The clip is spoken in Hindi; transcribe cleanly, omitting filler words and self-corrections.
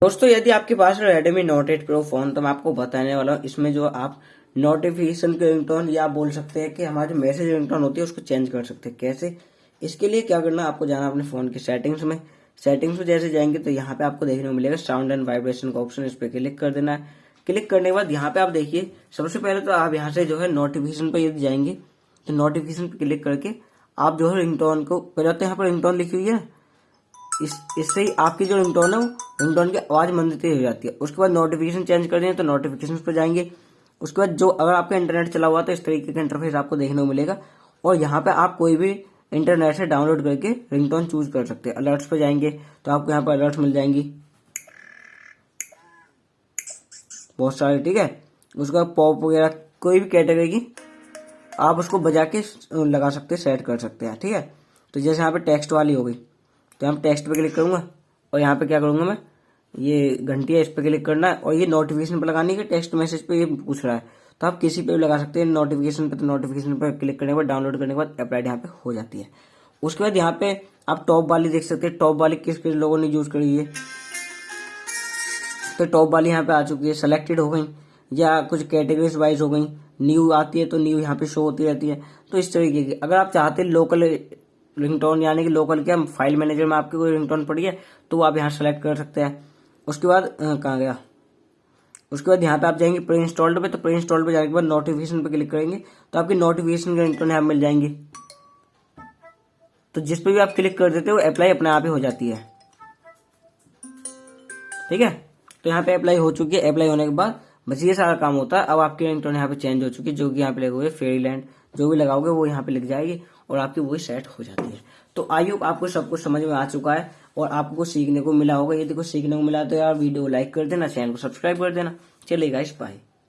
दोस्तों यदि आपके पास Redmi Note 8 Pro फोन तो मैं आपको बताने वाला हूँ इसमें जो आप नोटिफिकेशन के रिंगटोन या बोल सकते हैं कि हमारी मैसेज रिंगटोन होती है उसको चेंज कर सकते हैं। कैसे? इसके लिए क्या करना, आपको जाना अपने फोन की सेटिंग्स में जैसे जाएंगे तो यहाँ पे आपको देखने को मिलेगा साउंड एंड वाइब्रेशन का ऑप्शन, इस पर क्लिक कर देना है। क्लिक करने के बाद यहाँ पे आप देखिए सबसे पहले तो आप यहाँ से जो है नोटिफिकेशन पर यदि जाएंगे तो नोटिफिकेशन पे क्लिक करके आप जो है रिंगटोन को पहले तो यहाँ पर रिंगटोन लिखी हुई है, इससे ही आपकी जो रिंगटोन है वो रिंगटोन की आवाज मंद तेज हो जाती है। उसके बाद नोटिफिकेशन चेंज कर दें तो नोटिफिकेशन पर जाएंगे। उसके बाद जो अगर आपका इंटरनेट चला हुआ तो इस तरीके का इंटरफेस आपको देखने को मिलेगा और यहाँ पे आप कोई भी इंटरनेट से डाउनलोड करके रिंगटोन चूज कर सकते हैं। अलर्ट्स पे जाएंगे तो आपको यहाँ पर अलर्ट्स मिल जाएंगी बहुत सारे, ठीक है। उसका पॉप वगैरह कोई भी कैटेगरी की आप उसको बजा के लगा सकते हैं, सेट कर सकते हैं, ठीक है। तो जैसे यहाँ पे टेक्स्ट वाली हो गई तो यहाँ टेक्स्ट पे क्लिक करूंगा और यहाँ पे क्या करूंगा मैं, ये घंटी है इस पे क्लिक करना है और ये नोटिफिकेशन पे लगानी है कि टेक्स्ट मैसेज पे ये पूछ रहा है तो आप किसी पे भी लगा सकते हैं नोटिफिकेशन पे। तो नोटिफिकेशन पे क्लिक करने के बाद डाउनलोड करने के बाद अप्लाइड यहाँ पे हो जाती है। उसके बाद यहाँ पे आप टॉप वाली देख सकते हैं, टॉप वाली किस किस लोगों ने यूज करी है। तो टॉप वाली यहाँ पे आ चुकी है, सेलेक्टेड हो गई या कुछ कैटेगरीज वाइज हो गई, न्यू आती है तो न्यू यहाँ पे शो होती रहती है। तो इस तरीके की अगर आप चाहते हैं लोकल रिंगटोन यानी कि लोकल क्या फाइल मैनेजर में आपकी कोई रिंगटोन पड़ी है तो आप यहाँ सेलेक्ट कर सकते हैं। उसके बाद कहाँ गया, उसके बाद यहाँ पे आप जाएंगे प्री इंस्टॉल्ड पे, तो प्री इंस्टॉल्ड पे जाने के बाद नोटिफिकेशन पे क्लिक करेंगे तो आपकी नोटिफिकेशन की रिंगटोन यहाँ मिल जाएंगी। तो जिस पे भी आप क्लिक कर देते हो अप्लाई अपने आप ही हो जाती है, ठीक है। तो यहाँ पे अप्लाई हो चुकी है। अप्लाई होने के बाद बस ये सारा काम होता है। अब आपकी रिंगटोन यहाँ पे चेंज हो चुकी है, जो कि यहाँ पे लगे हुए फेरीलैंड जो भी लगाओगे वो यहाँ पे लिख जाएगी और आपकी वही सेट हो जाती है। तो आई होप आपको सब कुछ समझ में आ चुका है और आपको सीखने को मिला होगा। यदि कुछ सीखने को मिला तो यार वीडियो लाइक कर देना, चैनल को सब्सक्राइब कर देना। चलिए गाइस, बाय।